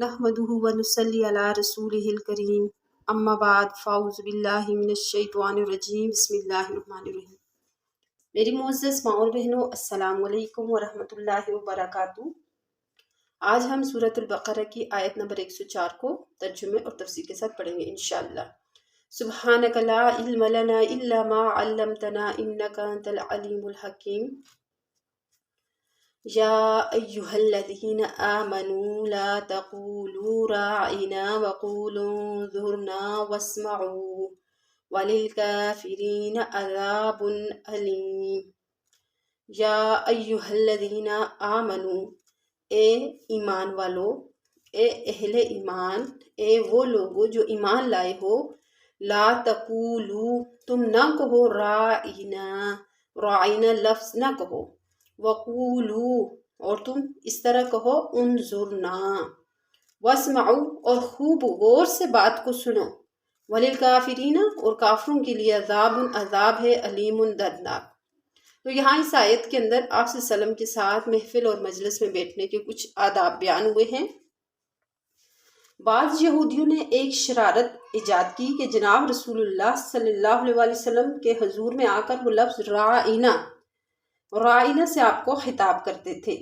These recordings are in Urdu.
نحمده ونصلي على رسوله الكريم اما بعد فاعوذ باللہ من الشیطان الرجیم بسم اللہ الرحمن الرحیم۔ میری معزز ماں اور بہنوں، السلام علیکم ورحمۃ اللہ وبرکاتہ۔ آج ہم سورۃ البقرہ کی آیت نمبر 104 کو ترجمے اور تفسیر کے ساتھ پڑھیں گے انشاءاللہ۔ سبحانک لا علم لنا الا ما علمتنا انک انت العلیم الحکیم۔ یا ایہا الذین آمنوا لا تقولوا راعنا وقولوا انظرنا واسمعوا وللکافرین عذاب علیم۔ یا ایہا الذین آمنوا، اے ایمان والو، اے اہل ایمان، اے وہ لوگو جو ایمان لائے ہو، لا تقولوا، تم نہ کہو راعنا، راعنا لفظ نہ کہو، وقولو، اور تم اس طرح کہو انظرنا، واسمعوا، اور خوب غور سے بات کو سنو، وللکافرین، اور کافروں کے لیے عذاب ہے علیم دردناک۔ تو یہاں اس آیت کے اندر آپ صلی اللہ علیہ وسلم کے ساتھ محفل اور مجلس میں بیٹھنے کے کچھ آداب بیان ہوئے ہیں۔ بعض یہودیوں نے ایک شرارت ایجاد کی کہ جناب رسول اللہ صلی اللہ علیہ وسلم کے حضور میں آ کر وہ لفظ رائنا سے آپ کو خطاب کرتے تھے،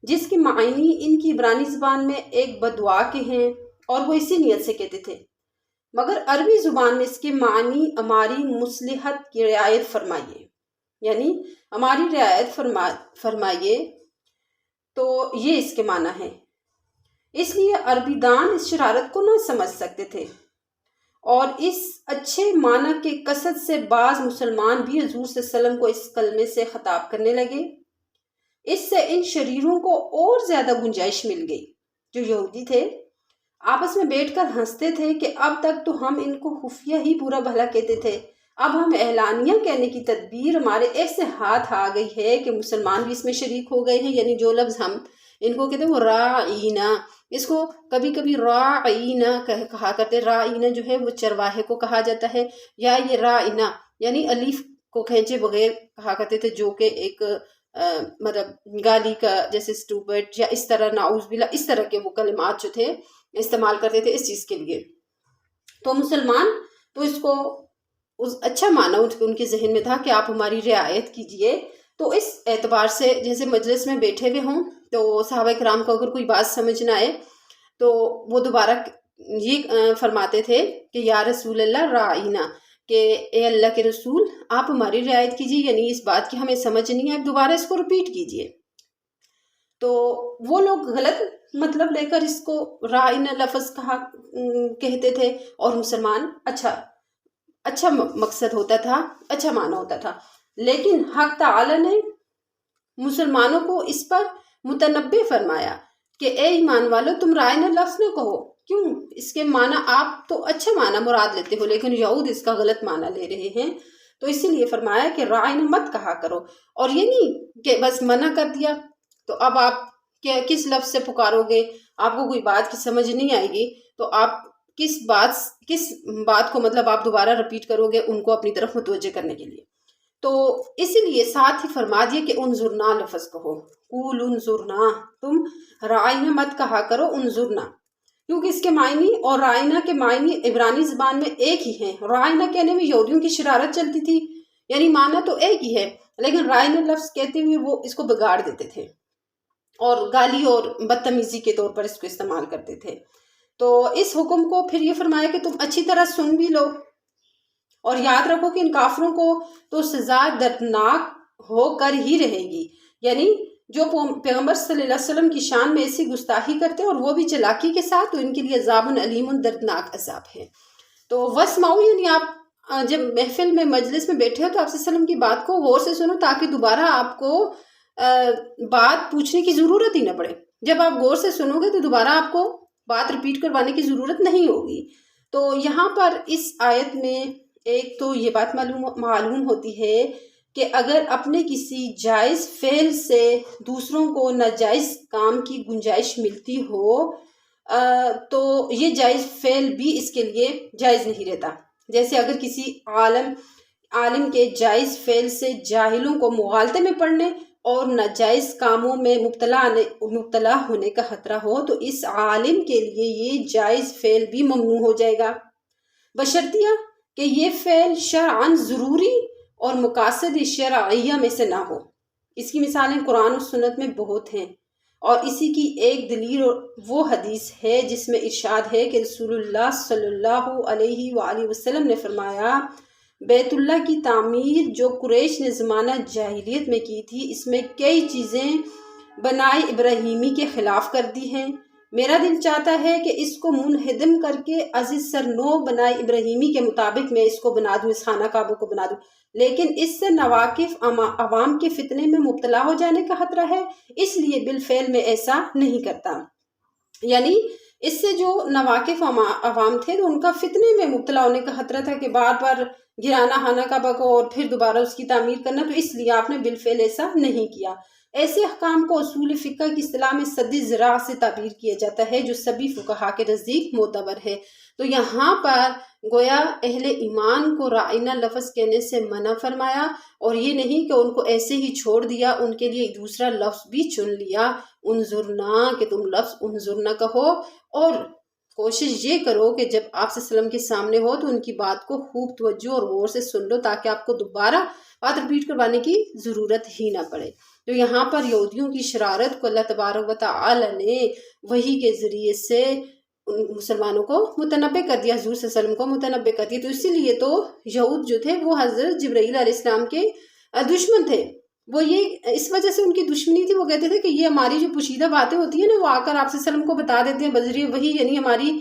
جس کے معنی ان کی عبرانی زبان میں ایک بدعا کے ہیں، اور وہ اسی نیت سے کہتے تھے، مگر عربی زبان میں اس کے معنی ہماری مصلحت کی رعایت فرمائیے، یعنی ہماری رعایت فرمائیے، تو یہ اس کے معنی ہے۔ اس لیے عربی دان اس شرارت کو نہ سمجھ سکتے تھے، اور اس اچھے معنی کے کثرت سے بعض مسلمان بھی حضور صلی اللہ علیہ وسلم کو اس کلمے سے خطاب کرنے لگے۔ اس سے ان شریروں کو اور زیادہ گنجائش مل گئی۔ جو یہودی تھے آپس میں بیٹھ کر ہنستے تھے کہ اب تک تو ہم ان کو خفیہ ہی برا بھلا کہتے تھے، اب ہم اعلانیہ کہنے کی تدبیر ہمارے ایسے ہاتھ آ گئی ہے کہ مسلمان بھی اس میں شریک ہو گئے ہیں، یعنی جو لفظ ہم ان کو کہتے ہیں وہ راعینا، اس کو کبھی کبھی راعینا کہا کرتے، راعینا جو ہے وہ چرواہے کو کہا جاتا ہے، یا یہ راعینا یعنی الف کو کھینچے بغیر کہا کرتے تھے، جو کہ ایک مطلب گالی کا، جیسے اسٹوپڈ یا اس طرح، نعوذ باللہ، اس طرح کے وہ کلمات جو تھے استعمال کرتے تھے اس چیز کے لیے۔ تو مسلمان تو اس کو اچھا مانا ان کے ذہن میں تھا کہ آپ ہماری رعایت کیجئے۔ تو اس اعتبار سے جیسے مجلس میں بیٹھے ہوئے ہوں تو صحابہ کرام کو اگر کوئی بات سمجھ نہ آئے تو وہ دوبارہ یہ فرماتے تھے کہ یا رسول اللہ راعینا، کہ اے اللہ کے رسول آپ ہماری رعایت کیجیے، یعنی اس بات کی ہمیں سمجھ نہیں ہے، دوبارہ اس کو رپیٹ کیجیے۔ تو وہ لوگ غلط مطلب لے کر اس کو راعینا لفظ کہتے تھے، اور مسلمان اچھا مقصد ہوتا تھا، اچھا معنی ہوتا تھا، لیکن حق تعالی نے مسلمانوں کو اس پر متنبہ فرمایا کہ اے ایمان والو تم رائنا لفظ نہ کہو، کیوں؟ اس کے معنی آپ تو اچھا معنی مراد لیتے ہو، لیکن یہود اس کا غلط معنی لے رہے ہیں، تو اسی لیے فرمایا کہ رائنا مت کہا کرو۔ اور یہ نہیں کہ بس منع کر دیا تو اب آپ کس لفظ سے پکارو گے، آپ کو کوئی بات کی سمجھ نہیں آئے گی تو آپ کس بات کو مطلب آپ دوبارہ رپیٹ کرو گے ان کو اپنی طرف متوجہ کرنے کے لیے۔ تو اسی لیے ساتھ ہی فرما دیے کہ انظرنا لفظ کہو، قول انظرنا، تم رائنا مت کہا کرو انظرنا، کیونکہ اس کے معنی اور رائنا کے معنی عبرانی زبان میں ایک ہی ہیں۔ رائنا کہنے میں یہودیوں کی شرارت چلتی تھی، یعنی معنی تو ایک ہی ہے، لیکن رائنا لفظ کہتے ہوئے وہ اس کو بگاڑ دیتے تھے اور گالی اور بدتمیزی کے طور پر اس کو استعمال کرتے تھے۔ تو اس حکم کو پھر یہ فرمایا کہ تم اچھی طرح سن بھی لو، اور یاد رکھو کہ ان کافروں کو تو سزا دردناک ہو کر ہی رہے گی، یعنی جو پیغمبر صلی اللہ علیہ وسلم کی شان میں ایسی گستاخی کرتے اور وہ بھی چلاکی کے ساتھ، تو ان کے لیے عذاب علیم دردناک عذاب ہے۔ تو واسمعوا یعنی آپ جب محفل میں مجلس میں بیٹھے ہو تو آپ صلی اللہ علیہ وسلم کی بات کو غور سے سنو، تاکہ دوبارہ آپ کو بات پوچھنے کی ضرورت ہی نہ پڑے۔ جب آپ غور سے سنو گے تو دوبارہ آپ کو بات رپیٹ کروانے کی ضرورت نہیں ہوگی۔ تو یہاں پر اس آیت میں ایک تو یہ بات معلوم ہوتی ہے کہ اگر اپنے کسی جائز فعل سے دوسروں کو ناجائز کام کی گنجائش ملتی ہو تو یہ جائز فعل بھی اس کے لیے جائز نہیں رہتا۔ جیسے اگر کسی عالم کے جائز فعل سے جاہلوں کو مغالطے میں پڑنے اور ناجائز کاموں میں مبتلا ہونے کا خطرہ ہو تو اس عالم کے لیے یہ جائز فعل بھی ممنوع ہو جائے گا، بشرطیہ کہ یہ فعل شرعاً ضروری اور مقاصد شرعیہ میں سے نہ ہو۔ اس کی مثالیں قرآن و سنت میں بہت ہیں، اور اسی کی ایک دلیل وہ حدیث ہے جس میں ارشاد ہے کہ رسول اللہ صلی اللہ علیہ وآلہ وسلم نے فرمایا، بیت اللہ کی تعمیر جو قریش نے زمانہ جاہلیت میں کی تھی، اس میں کئی چیزیں بنائے ابراہیمی کے خلاف کر دی ہیں۔ میرا دل چاہتا ہے کہ اس کو منہدم کر کے عزیز سر نو بنائے ابراہیمی کے مطابق میں اس کو بنا دوں، اس خانہ کعبہ کو بنا دوں، لیکن اس سے ناواقف عوام کے فتنے میں مبتلا ہو جانے کا خطرہ ہے، اس لیے بالفعل میں ایسا نہیں کرتا۔ یعنی اس سے جو ناواقف عوام تھے تو ان کا فتنے میں مبتلا ہونے کا خطرہ تھا کہ بار بار گرانا خانہ کعبہ کو اور پھر دوبارہ اس کی تعمیر کرنا، تو اس لیے آپ نے بالفعل ایسا نہیں کیا۔ ایسے احکام کو اصول فقہ کی اصطلاح میں سد ذرائع سے تعبیر کیا جاتا ہے، جو سبھی فقہا کے نزدیک معتبر ہے۔ تو یہاں پر گویا اہل ایمان کو رائنا لفظ کہنے سے منع فرمایا، اور یہ نہیں کہ ان کو ایسے ہی چھوڑ دیا، ان کے لیے دوسرا لفظ بھی چن لیا، انظرنا، کہ تم لفظ انظرنا کہو، اور کوشش یہ کرو کہ جب آپ صلی اللہ علیہ وسلم کے سامنے ہو تو ان کی بات کو خوب توجہ اور غور سے سن لو، تاکہ آپ کو دوبارہ بات رپیٹ کروانے کی ضرورت ہی نہ پڑے۔ تو یہاں پر یہودیوں کی شرارت کو اللہ تبارک و تعالی نے وحی کے ذریعے سے مسلمانوں کو متنبع کر دیا، حضور صلی اللہ علیہ وسلم کو متنبع کر دیا۔ تو اسی لیے تو یہود جو تھے وہ حضرت جبرائیل علیہ السلام کے دشمن تھے، وہ یہ اس وجہ سے ان کی دشمنی تھی، وہ کہتے تھے کہ یہ ہماری جو پوشیدہ باتیں ہوتی ہیں نا، وہ آ کر آپ صلی اللہ علیہ وسلم کو بتا دیتے ہیں بذریعہ وحی، یعنی ہماری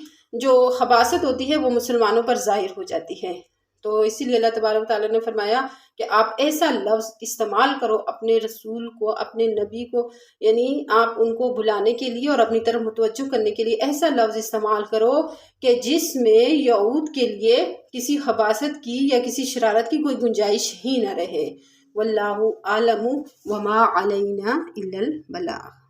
جو خباثت ہوتی ہے وہ مسلمانوں پر ظاہر ہو جاتی ہے۔ تو اسی لیے اللہ تبارک و تعالیٰ نے فرمایا کہ آپ ایسا لفظ استعمال کرو اپنے رسول کو، اپنے نبی کو، یعنی آپ ان کو بلانے کے لیے اور اپنی طرف متوجہ کرنے کے لیے ایسا لفظ استعمال کرو کہ جس میں یہود کے لیے کسی خباثت کی یا کسی شرارت کی کوئی گنجائش ہی نہ رہے۔ واللہ اعلم وما علینا الا البلاغ۔